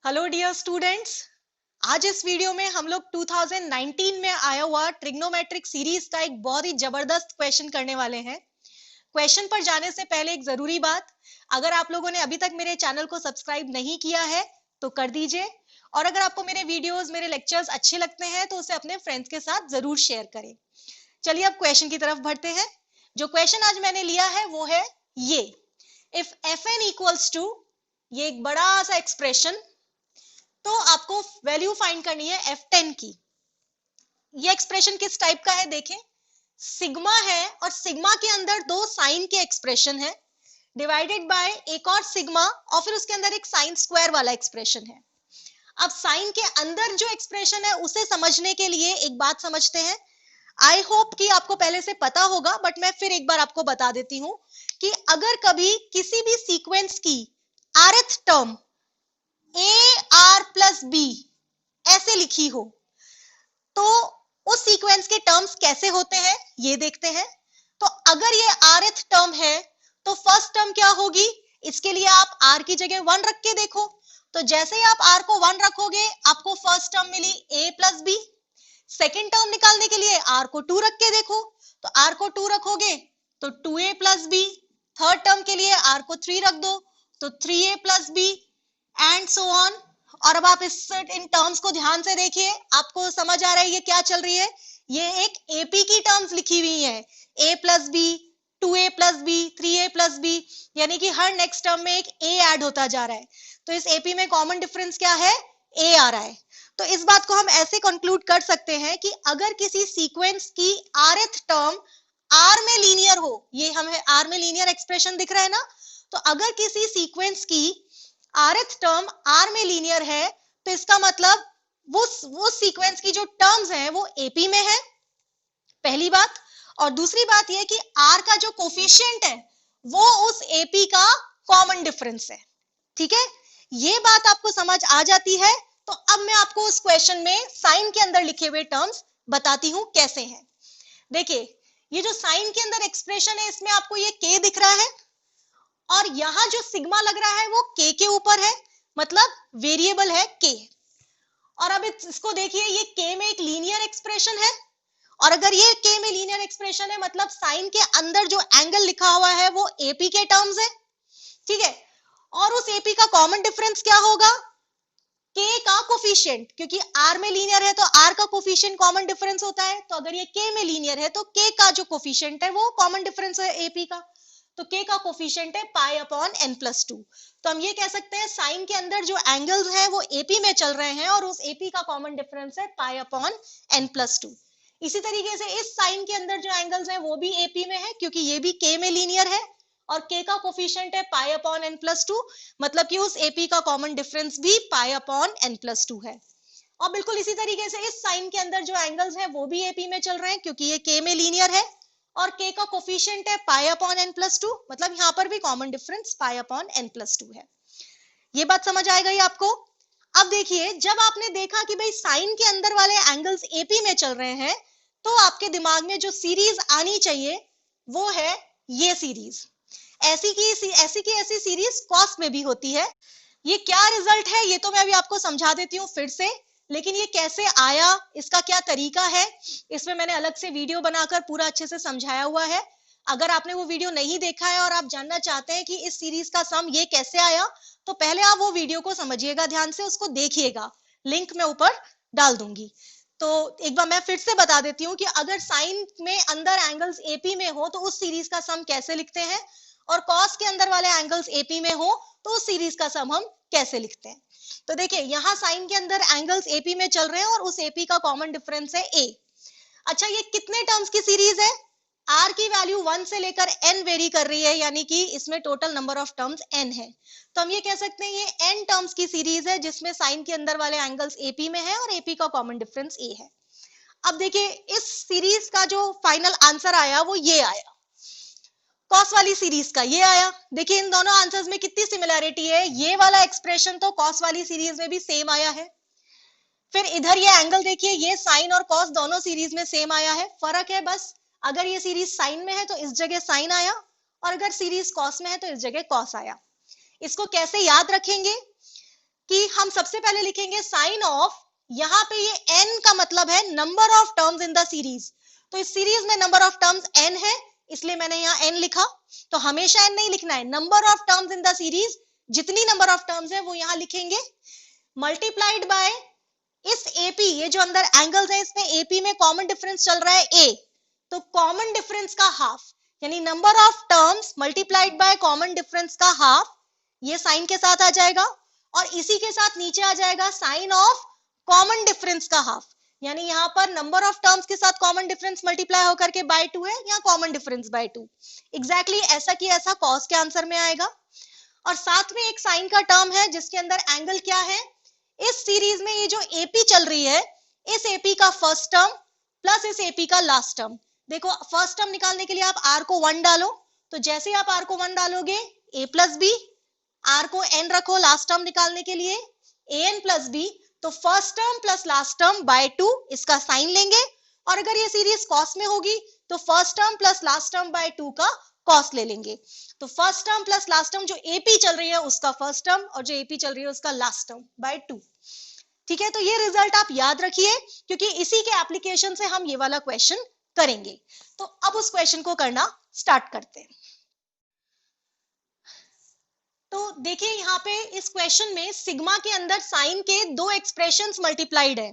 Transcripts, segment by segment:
Hello dear students. आज इस video में हम लोग 2019 में आया हुआ ट्रिग्नोमेट्रिक सीरीज का एक बहुत ही जबरदस्त क्वेश्चन करने वाले हैं। क्वेश्चन पर जाने से पहले एक जरूरी बात, अगर आप लोगों ने अभी तक मेरे चैनल को सब्सक्राइब नहीं किया है तो कर दीजिए, और अगर आपको मेरे वीडियोस मेरे लेक्चर्स अच्छे लगते हैं तो उसे अपने फ्रेंड्स के साथ जरूर शेयर करें। चलिए अब क्वेश्चन की तरफ बढ़ते हैं। जो क्वेश्चन आज मैंने लिया है वो है ये, इफ Fn इक्वल्स टू, ये एक बड़ा सा एक्सप्रेशन, तो आपको वैल्यू फाइंड करनी है F10 की। ये एक्सप्रेशन किस टाइप का है देखें, सिग्मा है और सिग्मा के अंदर दो साइन के एक्सप्रेशन है डिवाइडेड बाय एक और सिग्मा और फिर उसके अंदर एक साइन स्क्वायर वाला एक्सप्रेशन है। अब साइन के अंदर जो एक्सप्रेशन है उसे समझने के लिए एक बात समझते हैं। आई होप कि आपको पहले से पता होगा, बट मैं फिर एक बार आपको बता देती हूं कि अगर कभी किसी भी सीक्वेंस की rth term AR plus B ऐसे लिखी हो तो उस सीक्वेंस के टर्म्स कैसे होते हैं ये देखते हैं। तो अगर ये rth टर्म है तो फर्स्ट टर्म क्या होगी, इसके लिए आप r की जगह 1 रख के देखो। तो जैसे ही आप r को 1 रखोगे आपको फर्स्ट टर्म मिली a plus B. Second term निकालने के लिए r को 2 रख के देखो, तो r को 2 रखोगे तो 2a plus B. Third term के लिए r को 3 रख दो तो 3a plus B and so on. और अब आप इन टर्म्स को ध्यान से देखिए, आपको समझ आ रहा है ये क्या चल रही है। ये एक एपी की टर्म्स लिखी हुई है, a plus B, 2a plus B, 3a plus B, यानी कि हर नेक्स्ट टर्म में एक a ऐड होता जा रहा है। तो इस एपी में कॉमन डिफरेंस क्या है, a आ रहा है। तो इस बात को हम ऐसे कंक्लूड कर सकते हैं कि अगर किसी सीक्वेंस की rth टर्म r में लीनियर हो, ये हमें r में लीनियर एक्सप्रेशन दिख रहा है ना, तो अगर किसी सीक्वेंस की rth टर्म r में लीनियर है तो इसका मतलब वो सीक्वेंस की जो टर्म्स हैं वो AP में है, पहली बात। और दूसरी बात ये कि r का जो कोफिशिएंट है वो उस AP का कॉमन डिफरेंस है। ठीक है, ये बात आपको समझ आ जाती है। तो अब मैं आपको उस क्वेश्चन में साइन के अंदर लिखे हुए टर्म्स बताती हूं कैसे हैं। देखिए, ये जो साइन के अंदर एक्सप्रेशन है इसमें आपको ये k दिख रहा है और यहां जो सिग्मा लग रहा है वो k के ऊपर है, मतलब वेरिएबल है k। और अब इसको देखिए, ये k में एक लीनियर एक्सप्रेशन है, और अगर ये k में लीनियर एक्सप्रेशन है मतलब साइन के अंदर जो एंगल लिखा हुआ है वो AP के टर्म्स है। ठीक है, और उस AP का कॉमन डिफरेंस क्या होगा, k का कोफिशिएंट, क्योंकि r में लीनियर है तो r का कोफिशिएंट कॉमन डिफरेंस होता है। तो अगर ये k में लीनियर है तो k का जो कोफिशिएंट है वो कॉमन डिफरेंस है AP का, तो k का कोफिशिएंट है पाई अपॉन n प्लस 2। तो हम ये कह सकते हैं साइन के अंदर जो एंगल्स हैं वो AP में चल रहे हैं और उस AP का कॉमन डिफरेंस है पाई अपॉन n प्लस 2। इसी तरीके से इस साइन के अंदर जो एंगल्स हैं वो भी AP में है, क्योंकि ये भी k में लीनियर है और k का कोफिशिएंट है पाई अपॉन n प्लस 2, मतलब कि उस AP का कॉमन डिफरेंस भी पाई अपॉन n प्लस 2 है। और बिल्कुल इसी तरीके से इस साइन के अंदर जो एंगल्स हैं वो भी AP में चल रहे हैं, क्योंकि ये k में लीनियर है और k का कोफिशिएंट है पाई अपॉन n प्लस 2, मतलब यहाँ पर भी common difference pi upon n plus 2 है। ये बात समझ आ गई आपको। अब देखिए, जब आपने देखा कि भाई साइन के अंदर वाले एंगल्स AP में चल रहे हैं तो आपके दिमाग में जो सीरीज आनी चाहिए वो है ये सीरीज। ऐसी की ऐसी सीरीज कॉस में भी होती है। ये क्या रिजल्ट है ये तो मैं अभी आपको समझा देती हूँ फिर से, लेकिन ये कैसे आया, इसका क्या तरीका है, इसमें मैंने अलग से वीडियो बनाकर पूरा अच्छे से समझाया हुआ है। अगर आपने वो वीडियो नहीं देखा है और आप जानना चाहते हैं कि इस सीरीज का सम ये कैसे आया, तो पहले आप वो वीडियो को समझिएगा, ध्यान से उसको देखिएगा, लिंक मैं ऊपर डाल दूंगी। तो एक बार मैं फिर से बता देती हूँ कि अगर साइन में अंदर एंगल्स AP में हो तो उस सीरीज का सम कैसे लिखते हैं, और कॉस के अंदर वाले एंगल्स AP में हो तो उस सीरीज का सम हम कैसे लिखते हैं। तो देखिए, यहाँ साइन के अंदर एंगल्स AP में चल रहे हैं और उस AP का कॉमन डिफरेंस है A। अच्छा, ये कितने टर्म्स की सीरीज है, r की वैल्यू 1 से लेकर n वेरी कर रही है, यानी कि इसमें total number of terms n है। तो हम ये कह सकते हैं ये n टर्म्स की सीरीज है जिसमें साइन के अंदर वाले एंगल्स AP में है और AP का कॉमन डिफरेंस A है। अब देखिए, इस सीरीज का जो फाइनल आंसर आया वो ये आया, कॉस वाली सीरीज का ये आया। देखिए, इन दोनों आंसर्स में कितनी सिमिलैरिटी है, ये वाला एक्सप्रेशन तो कॉस वाली सीरीज में भी सेम आया है। फिर इधर ये एंगल देखिए, ये साइन और कॉस दोनों सीरीज में सेम आया है। फर्क है बस, अगर ये सीरीज साइन में है तो इस जगह साइन आया, और अगर सीरीज कॉस में है तो इस जगह कॉस आया। इसको कैसे याद रखेंगे, कि हम सबसे पहले लिखेंगे साइन ऑफ, यहाँ पे ये n का मतलब है number of terms in the series, तो इस सीरीज में नंबर ऑफ टर्म्स n है, इसलिए मैंने यहाँ n लिखा। तो हमेशा n नहीं लिखना है, number of terms in the series, जितनी नंबर ऑफ टर्म्स है वो यहाँ लिखेंगे, मल्टीप्लाइड बाय इस AP, ये जो अंदर एंगल्स है इसमें AP में कॉमन डिफरेंस चल रहा है A, तो कॉमन डिफरेंस का हाफ, यानी number of terms multiplied by common difference का हाफ, ये साइन के साथ आ जाएगा, और इसी के साथ नीचे आ जाएगा साइन ऑफ कॉमन डिफरेंस का हाफ, यानी यहाँ पर नंबर ऑफ टर्म्स के साथ कॉमन डिफरेंस मल्टीप्लाई होकर के बाय 2 है, यहाँ कॉमन डिफरेंस बाय 2, एग्जैक्टली ऐसा की ऐसा कॉस के आंसर में आएगा। और साथ में एक साइन का टर्म है जिसके अंदर एंगल क्या है, इस सीरीज में ये जो AP चल रही है, इस AP का फर्स्ट टर्म प्लस इस AP का लास्ट टर्म, देखो फर्स्ट टर्म निकालने के लिए आप r को 1 डालो, तो जैसे आप r को 1 डालोगे a प्लस बी, r को n रखो लास्ट टर्म निकालने के लिए an प्लस बी, तो first term plus last term by 2 इसका साइन लेंगे, और अगर ये सीरीज कॉस में होगी तो first term plus last term by 2 का कॉस ले लेंगे, तो first term plus last term जो AP चल रही है उसका फर्स्ट टर्म और जो AP चल रही है उसका लास्ट टर्म बाय 2। ठीक है, तो ये रिजल्ट आप याद रखिए क्योंकि इसी के एप्लीकेशन से हम ये वाला क्वेश्चन करेंगे। तो अब उस क्वेश्चन को करना स्टार्ट करते हैं। तो देखिए यहाँ पे इस क्वेश्चन में सिग्मा के अंदर साइन के 2 एक्सप्रेशंस मल्टीप्लाइड है,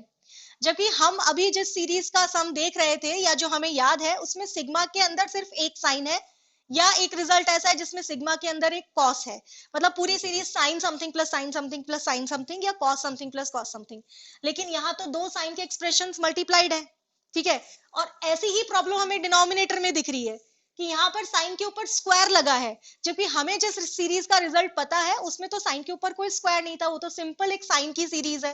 जबकि हम अभी जिस सीरीज का सम देख रहे थे या जो हमें याद है उसमें सिग्मा के अंदर सिर्फ एक साइन है, या एक रिजल्ट ऐसा है जिसमें सिग्मा के अंदर एक कॉस है, मतलब पूरी series sine something plus sine something plus sine something या cos something plus cos something, लेकिन यहाँ तो 2 साइन के एक्सप्रेशंस मल्टीप्लाइड है। ठीक है, और ऐसी ही प्रॉब्लम हमें डिनोमिनेटर में दिख रही है कि यहाँ पर साइन के ऊपर स्क्वायर लगा है, जबकि हमें जिस सीरीज का रिजल्ट पता है उसमें तो साइन के ऊपर कोई स्क्वायर नहीं था, वो तो सिंपल एक साइन की सीरीज है।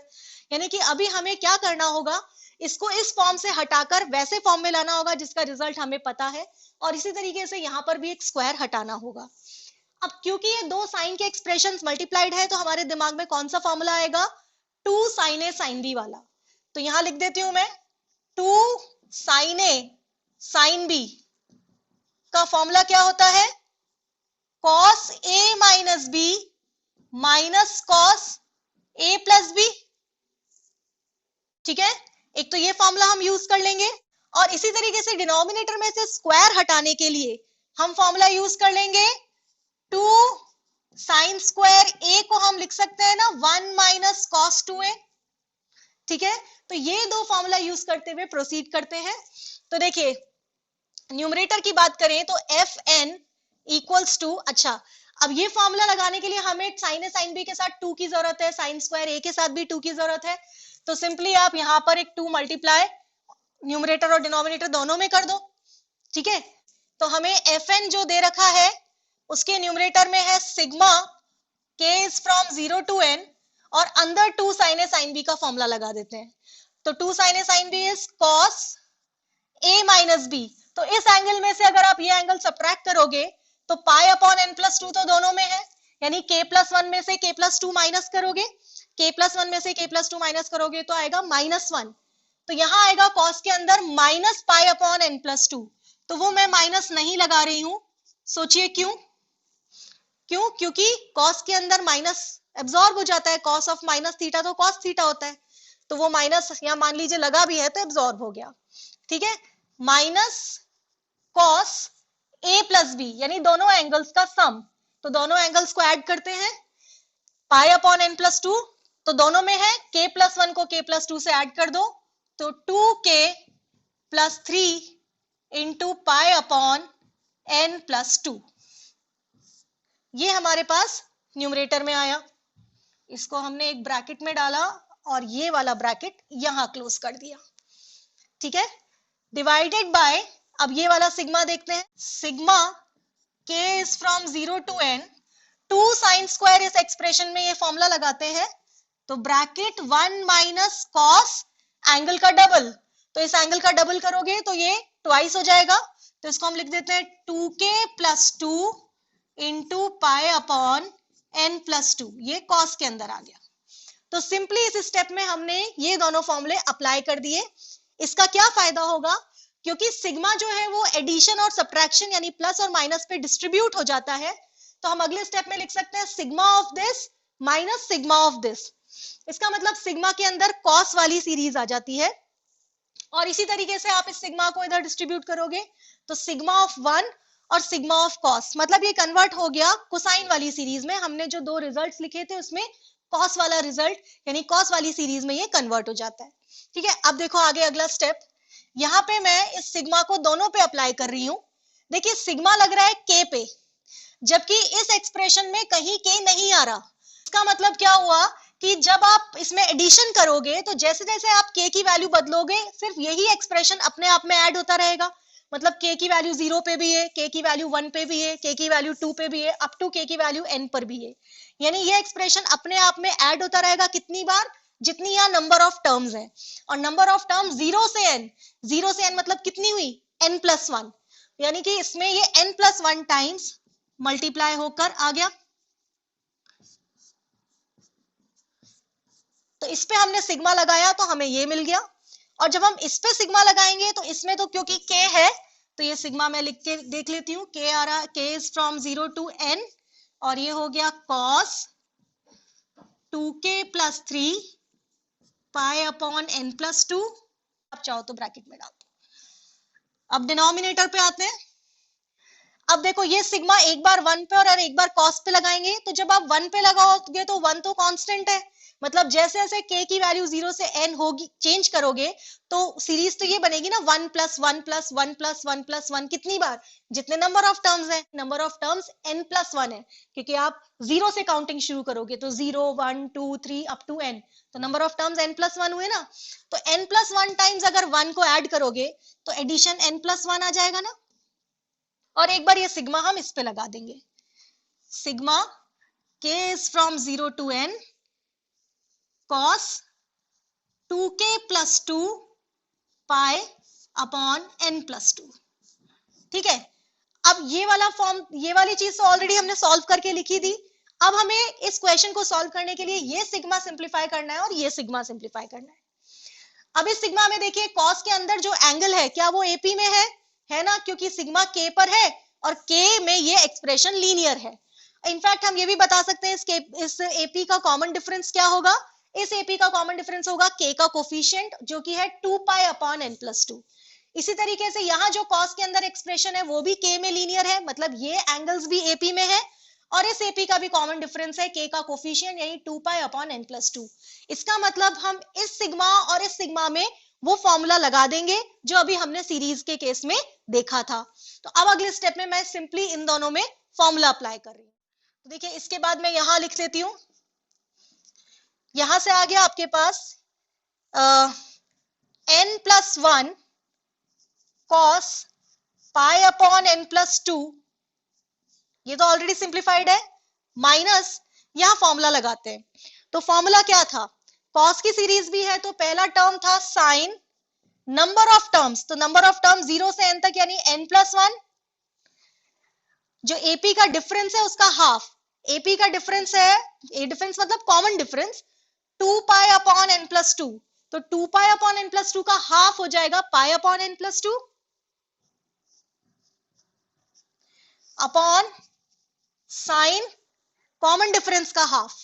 यानी कि अभी हमें क्या करना होगा, इसको इस फॉर्म से हटाकर वैसे फॉर्म में लाना होगा जिसका रिजल्ट हमें पता है, और इसी तरीके से यहाँ पर भी एक स्क्वायर हटाना होगा। अब क्योंकि ये 2 साइन के एक्सप्रेशंस मल्टीप्लाइड है तो हमारे दिमाग में कौन सा फॉर्मूला आएगा, 2 sin A sin B वाला। तो यहां लिख देती हूं मैं 2 sin A sin B का फॉर्मूला क्या होता है, cos A minus B minus cos A plus B। ठीक है, एक तो ये फॉर्मूला हम यूज कर लेंगे, और इसी तरीके से डिनोमिनेटर में से स्क्वायर हटाने के लिए हम फॉर्मूला यूज कर लेंगे 2 sin स्क्वायर A को हम लिख सकते हैं ना 1 माइनस cos 2A। ठीक है, तो ये 2 फॉर्मूला यूज करते हुए प्रोसीड करते हैं। तो देखिए न्यूमरेटर की बात करें तो Fn इक्वल्स टू, अच्छा अब ये फॉर्मूला लगाने के लिए हमें sin A sin B के साथ 2 की जरूरत है, sin स्क्वायर A के साथ भी 2 की जरूरत है, तो सिंपली आप यहां पर एक 2 मल्टीप्लाई न्यूमरेटर और डिनोमिनेटर दोनों में कर दो। ठीक है, तो हमें Fn जो दे रखा है उसके न्यूमरेटर में है sigma k is from 0 to n, और अंदर 2 sin A sin B का फॉर्मूला लगा देते हैं, तो 2 sin A sin B is cos A minus B। तो इस एंगल में से अगर आप ये एंगल सब्ट्रैक्ट करोगे तो पाई अपॉन n प्लस 2 तो दोनों में है, यानी k प्लस 1 में से k प्लस 2 माइनस करोगे, k प्लस 1 में से k प्लस 2 माइनस करोगे तो आएगा -1, तो यहां आएगा cos के अंदर minus pi upon n plus 2, तो वो मैं माइनस नहीं लगा रही हूं, सोचिए क्यों, क्योंकि cos के अंदर माइनस एब्जॉर्ब हो जाता है, cos ऑफ माइनस थीटा तो cos थीटा होता है, तो वो माइनस या मान लीजिए लगा भी है तो एब्जॉर्ब हो गया। ठीक है, minus cos A plus B यानी दोनों एंगल्स का सम, तो दोनों एंगल्स को ऐड करते हैं, पाई अपॉन n प्लस 2 तो दोनों में है, k प्लस 1 को k प्लस 2 से ऐड कर दो तो 2k plus 3 into pi upon n plus 2, ये हमारे पास न्यूमरेटर में आया, इसको हमने एक ब्रैकेट में डाला और ये वाला ब्रैकेट यहां क्लोज कर दिया। ठीक है, डिवाइडेड बाय, अब ये वाला सिग्मा देखते हैं, sigma k is from 0 to n, 2 sin square इस एक्सप्रेशन में ये फॉर्मूला लगाते हैं, तो ब्रैकेट 1 माइनस cos एंगल का डबल, तो इस एंगल का डबल करोगे तो ये ट्वाइस हो जाएगा, तो इसको हम लिख देते हैं 2k plus 2 into pi upon n plus 2, ये cos के अंदर आ गया। तो सिंपली इस स्टेप में हमने ये दोनों फॉर्मूले अप्लाई कर दिए। इसका क्या फायदा होगा, क्योंकि सिग्मा जो है वो एडिशन और सब्ट्रैक्शन यानी प्लस और माइनस पे डिस्ट्रीब्यूट हो जाता है, तो हम अगले स्टेप में लिख सकते हैं sigma of this minus sigma of this, इसका मतलब सिग्मा के अंदर कॉस वाली सीरीज आ जाती है, और इसी तरीके से आप इस सिग्मा को इधर डिस्ट्रीब्यूट करोगे तो सिग्मा ऑफ 1 और सिग्मा ऑफ कॉस, मतलब ये कन्वर्ट हो गया कोसाइन वाली सीरीज में। हमने जो दो रिजल्ट्स लिखे थे उसमें कॉस वाला रिजल्ट यानी कॉस वाली सीरीज में ये कन्वर्ट हो जाता है। ठीक है, अब देखो आगे अगला स्टेप, यहाँ पे मैं इस सिग्मा को दोनों पे अप्लाई कर रही हूं। देखिए सिग्मा लग रहा है के पे, जबकि इस एक्सप्रेशन में कहीं के नहीं आ रहा। इसका मतलब क्या हुआ कि जब आप इसमें एडिशन करोगे तो जैसे जैसे आप के की वैल्यू बदलोगे सिर्फ यही एक्सप्रेशन अपने आप में ऐड होता रहेगा। मतलब के की वैल्यू 0 पे भी है, के की वैल्यू 1 पे भी है, के की वैल्यू 2 पे भी है, अप टू के की वैल्यू n पर भी है। यानी ये एक्सप्रेशन अपने आप में ऐड होता रहेगा कितनी बार, जितनी यहाँ नंबर ऑफ टर्म्स है। और नंबर ऑफ टर्म्स 0 से n मतलब कितनी हुई, n+1, यानी कि इसमें ये n+1 टाइम्स मल्टीप्लाई होकर आ गया। तो इस पे हमने सिग्मा लगाया तो हमें ये मिल गया, और जब हम इस पे सिग्मा लगाएंगे तो इसमें तो क्योंकि k है तो ये सिग्मा मैं लिख के देख लेती हूँ। k आ रहा, k is from 0 to n, और ये हो गया cos 2k + 3 pi upon n+2। आप चाहो तो ब्रैकेट में डाल दो। अब डिनोमिनेटर पे आते हैं। अब देखो ये सिग्मा एक बार 1 पे और एक बार cos पे लगाएंगे, तो जब आप 1 पे लगाओगे तो 1 तो कांस्टेंट है, मतलब जैसे जैसे k की वैल्यू 0 से n होगी चेंज करोगे तो सीरीज तो ये बनेगी ना 1 + 1 + 1 + 1 + 1, कितनी बार, जितने नंबर ऑफ टर्म्स है, नंबर ऑफ टर्म्स n+1 है, क्योंकि आप 0 से काउंटिंग शुरू करोगे तो 0 1 2 3 अप टू n, तो नंबर ऑफ टर्म्स n+1 हुए ना। तो n+1 टाइम्स अगर 1 को ऐड करोगे तो एडिशन n+1 आ जाएगा ना। और एक बार ये सिग्मा हम इस पे लगा देंगे, sigma k is from 0 to n cos 2k + 2 pi upon n+2। ठीक है, अब ये वाला फॉर्म, ये वाली चीज तो ऑलरेडी हमने सॉल्व करके लिखी थी। अब हमें इस क्वेश्चन को सॉल्व करने के लिए ये सिग्मा सिंप्लीफाई करना है और ये सिग्मा सिंप्लीफाई करना है। अब इस सिग्मा में देखिए कॉस के अंदर जो एंगल है क्या वो एपी में है ना, क्योंकि सिग्मा के पर है और के में ये एक्सप्रेशन लीनियर है। इनफैक्ट हम ये भी बता सकते हैं इस एपी का कॉमन डिफरेंस क्या होगा, इस एपी का कॉमन डिफरेंस होगा के का कोफिशिएंट जो कि है 2 पाई अपॉन n+2। इसी तरीके से यहाँ जो कॉस के अंदर एक्सप्रेशन है वो भी के में लीनियर है, मतलब ये एंगल्स भी एपी में है, और इस एपी का भी कॉमन डिफरेंस है के का कोफिशिएंट यानी 2 पाई अपॉन n+2। इसका मतलब हम इस सिग्मा और इस सिग्मा में वो फॉर्मूला लगा देंगे जो अभी हमने सीरीज के केस में देखा था। तो अब अगले स्टेप में मैं सिंपली इन दोनों में फॉर्मूला अप्लाई कर रही हूँ। तो देखिए इसके बाद मैं यहां लिख लेती हूँ, यहां से आ गया आपके पास n+1 cos pi upon n+2, ये तो ऑलरेडी सिंप्लीफाइड है, माइनस यहां फॉर्मूला लगाते हैं। तो फॉर्मूला क्या था, कॉस की सीरीज भी है तो पहला टर्म था साइन, नंबर ऑफ टर्म्स, तो नंबर ऑफ टर्म्स 0 से n तक यानी n+1, जो एपी का डिफरेंस है उसका हाफ, एपी का डिफरेंस है, ए डिफरेंस मतलब common difference 2 pi upon n+2, तो 2 पाई अपॉन n+2 का हाफ हो जाएगा pi upon n+2 upon sine common difference का हाफ,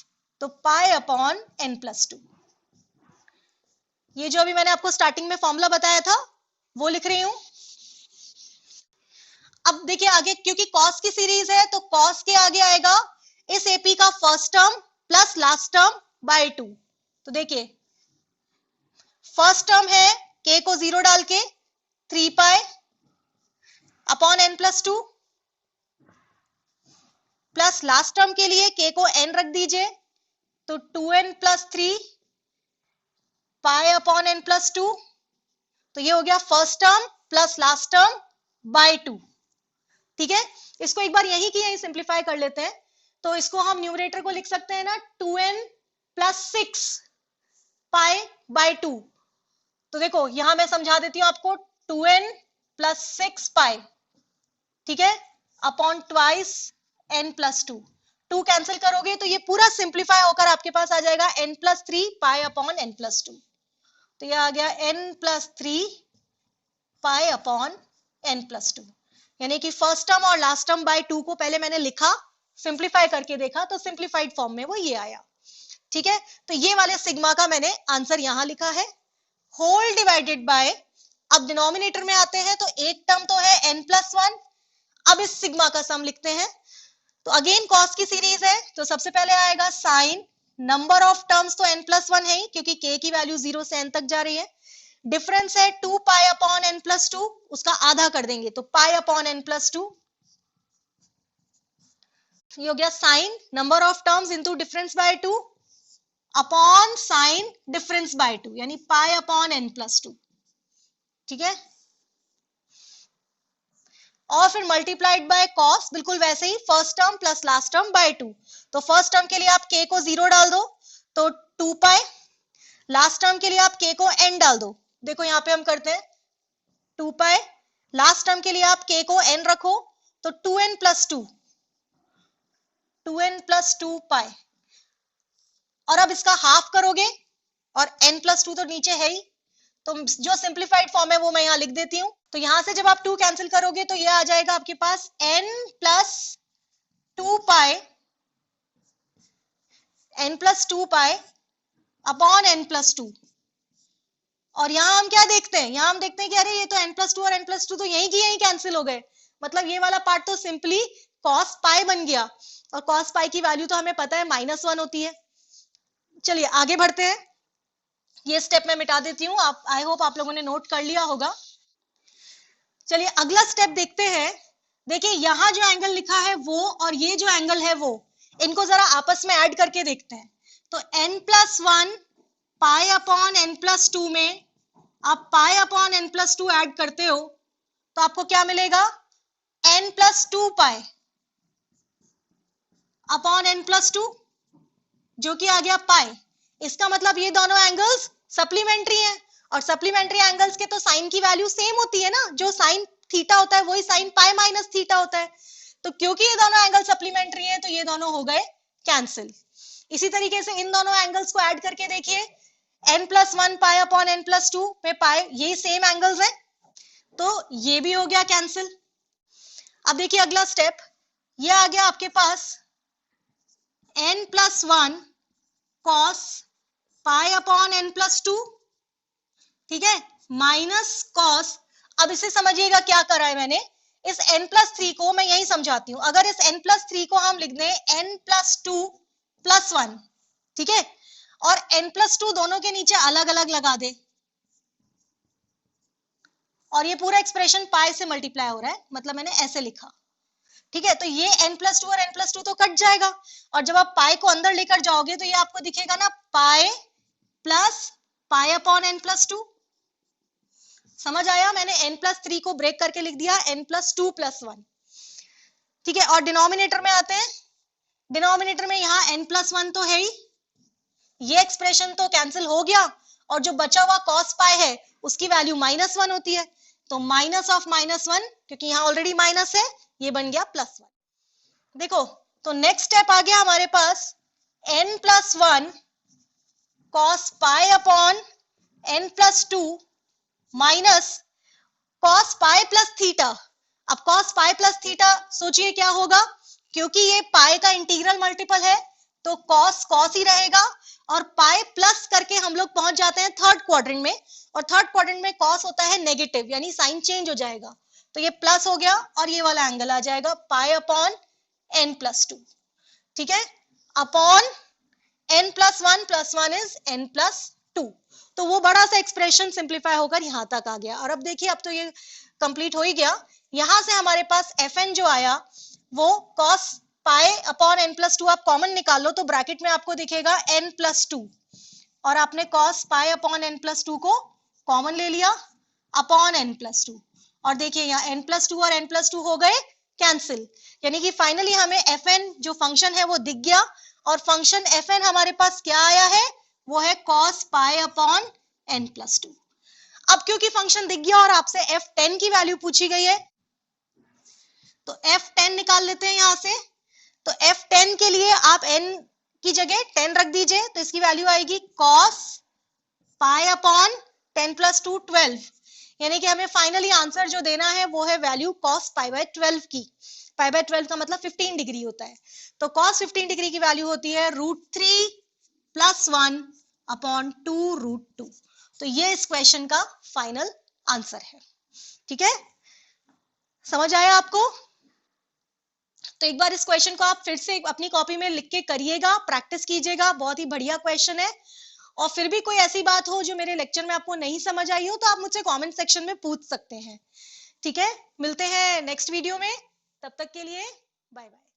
तो पाई अपॉन n+2। ये जो अभी मैंने आपको स्टार्टिंग में फॉर्मूला बताया था वो लिख रही हूं। अब देखिए आगे, क्योंकि कॉस की सीरीज है तो कॉस के आगे आएगा इस एपी का first term plus last term by 2। तो देखिए फर्स्ट टर्म है के को 0 डाल के 3 pi upon n+2, plus last term के लिए के को n रख दीजिए तो 2n + 3 पाई अपॉन n+2। तो ये हो गया first term plus last term by 2। ठीक है, इसको एक बार यही की यही सिंप्लीफाई कर लेते हैं, तो इसको हम न्यूमरेटर को लिख सकते हैं ना 2n + 6 पाई बाय 2। तो देखो यहां मैं समझा देती हूं आपको, 2n + 6 पाई, ठीक है, अपॉन ट्वाइस n+2, 2 कैंसिल करोगे तो ये पूरा सिंप्लीफाई होकर आपके पास आ जाएगा n+3 पाई अपॉन n+2। तो ये आ गया n+3 पाई अपॉन n+2, यानी कि फर्स्ट टर्म और लास्ट टर्म बाय 2 को पहले मैंने लिखा, सिंप्लीफाई करके देखा तो सिंप्लीफाइड फॉर्म में वो ये आया। ठीक है, तो ये वाले सिग्मा का मैंने आंसर यहां लिखा है, होल डिवाइडेड बाय, अब डिनोमिनेटर में आते हैं तो एक टर्म तो है n+1, अब इस सिग्मा का सम लिखते हैं, तो अगेन कॉस की सीरीज है, तो सबसे पहले आएगा साइन, नंबर ऑफ टर्म्स तो n+1 है ही क्योंकि k की वैल्यू 0 से n तक जा रही है, डिफरेंस है 2 पाई अपॉन n+2, उसका आधा कर देंगे तो पाई अपॉन n+2, ये हो गया sine number of terms into difference by 2 upon sine difference by 2, यानी पाई अपॉन n+2, ठीक है, और फिर मल्टीप्लाइड बाय कॉस, बिल्कुल वैसे ही first term plus last term by 2, तो फर्स्ट टर्म के लिए आप k को 0 डाल दो तो 2 पाई, लास्ट टर्म के लिए आप k को n डाल दो, देखो यहां पे हम करते हैं 2 पाई, लास्ट टर्म के लिए आप k को n रखो तो 2n+2 पाई, और अब इसका हाफ करोगे और n+2 तो नीचे है ही, तो जो सिंप्लीफाइड फॉर्म है वो मैं यहां लिख देती हूं, तो यहां से जब आप 2 कैंसिल करोगे तो ये आ जाएगा आपके पास n+2 पाई अपॉन n+2, और यहां हम क्या देखते हैं, यहां हम देखते हैं कि अरे ये तो n+2 और n+2 तो यहीं की यहीं कैंसिल हो गए, मतलब ये वाला पार्ट तो सिंपली cos पाई बन गया, और cos पाई की वैल्यू तो हमें पता है -1 होती है। चलिए आगे बढ़ते हैं, ये स्टेप मैं मिटा देती हूँ, आप आई होप आप लोगों ने नोट कर लिया होगा। चलिए अगला स्टेप देखते हैं, देखिए यहां जो एंगल लिखा है वो और ये जो एंगल है वो, इनको जरा आपस में ऐड करके देखते हैं, तो n+1 पाई अपॉन n+2 में आप पाई अपॉन n+2 ऐड करते हो तो आपको क्या मिलेगा, n+2 पाई अपॉन n+2, जो कि आ गया पाई, इसका मतलब ये दोनों एंगल्स सप्लीमेंट्री हैं, और सप्लीमेंट्री एंगल्स के तो साइन की वैल्यू सेम होती है ना, जो साइन थीटा होता है वही साइन पाई माइनस थीटा होता है, तो क्योंकि ये दोनों एंगल सप्लीमेंट्री हैं तो ये दोनों हो गए कैंसिल। इसी तरीके से इन दोनों एंगल्स को ऐड करके देखिए, n+1 पाई अपॉन n+2 पे पाई, ये सेम एंगल्स हैं तो ये भी हो गया कैंसिल। अब देखिए अगला स्टेप, ये आ गया आपके पास n+1 cos pi upon n+2, ठीक है, माइनस कॉस, अब इसे समझिएगा क्या करा है मैंने, इस n+3 को मैं यही समझाती हूं, अगर इस n+3 को हम लिख दें n+2+1, ठीक है, और n+2 दोनों के नीचे अलग अलग लगा दे, और ये पूरा एक्सप्रेशन पाई से मल्टीप्लाई हो रहा है, मतलब मैंने ऐसे लिखा, ठीक है, तो ये n+2 और n+2 तो कट जाएगा, और जब आप पाई को अंदर लेकर जाओगे तो ये आपको दिखेगा ना pi plus pi upon n+2, समझ आया, मैंने n+3 को ब्रेक करके लिख दिया n+2+1, ठीक है, और डिनोमिनेटर में आते हैं, डिनोमिनेटर में यहाँ n+1 तो है ही, ये एक्सप्रेशन तो कैंसिल हो गया, और जो बचा हुआ cos पाई है उसकी वैल्यू -1 होती है, तो माइनस ऑफ -1, क्योंकि यहाँ ऑलरेडी माइनस है, ये बन गया +1। देखो तो नेक्स्ट स्टेप आ गया हमारे पास n+1 cos pi upon n+2 minus cos pi plus theta. अब cos पाई प्लस थीटा सोचिए क्या होगा, क्योंकि ये पाई का इंटीग्रल मल्टीपल है तो cos ही रहेगा, और पाई प्लस करके हम लोग पहुंच जाते हैं थर्ड क्वाड्रेंट में, और थर्ड क्वाड्रेंट में cos होता है नेगेटिव, यानी साइन चेंज हो जाएगा, तो ये प्लस हो गया और ये वाला एंगल आ जाएगा पाई अपॉन n+2, ठीक है, अपॉन n+1 + 1 इज n+2, तो वो बड़ा सा एक्सप्रेशन सिंप्लीफाई होकर यहां तक आ गया। और अब देखिए अब तो ये कंप्लीट हो ही गया, यहां से हमारे पास fn जो आया वो cos पाई अपॉन n+2 आप कॉमन निकाल लो तो ब्रैकेट में आपको दिखेगा n+2, और आपने cos पाई अपॉन n+2 को कॉमन ले लिया अपॉन n+2, और देखिए यहाँ n+2 और n+2 हो गए कैंसिल, यानी कि फाइनली हमें fn जो फंक्शन है वो दिख गया, और फंक्शन fn हमारे पास क्या आया है, वो है cos पाई अपॉन n+2। अब क्योंकि फंक्शन दिख गया और आपसे f10 की वैल्यू पूछी गई है, तो f10 निकाल लेते हैं यहां से, तो f10 के लिए आप n की जगह 10 रख दीजिए, तो इसकी वैल्यू आएगी cos पाई अपॉन 10 + 2 12, यानी कि हमें फाइनली आंसर जो देना है वो है वैल्यू cos π/12 की, π/12 का मतलब 15 डिग्री होता है, तो cos 15 डिग्री की वैल्यू होती है √3 +1/2√2। तो ये इस क्वेश्चन का फाइनल आंसर है। ठीक है, समझ आया आपको? तो एक बार इस क्वेश्चन को आप फिर से अपनी कॉपी में लिख के करिएगा, प्रैक्टिस कीजिएगा, बहुत ही बढ़िया क्वेश्चन है। और फिर भी कोई ऐसी बात हो जो मेरे लेक्चर में आपको नहीं समझ आई हो तो आप मुझसे कमेंट सेक्शन में पूछ सकते हैं। ठीक है, मिलते हैं नेक्स्ट वीडियो में, तब तक के लिए बाय बाय।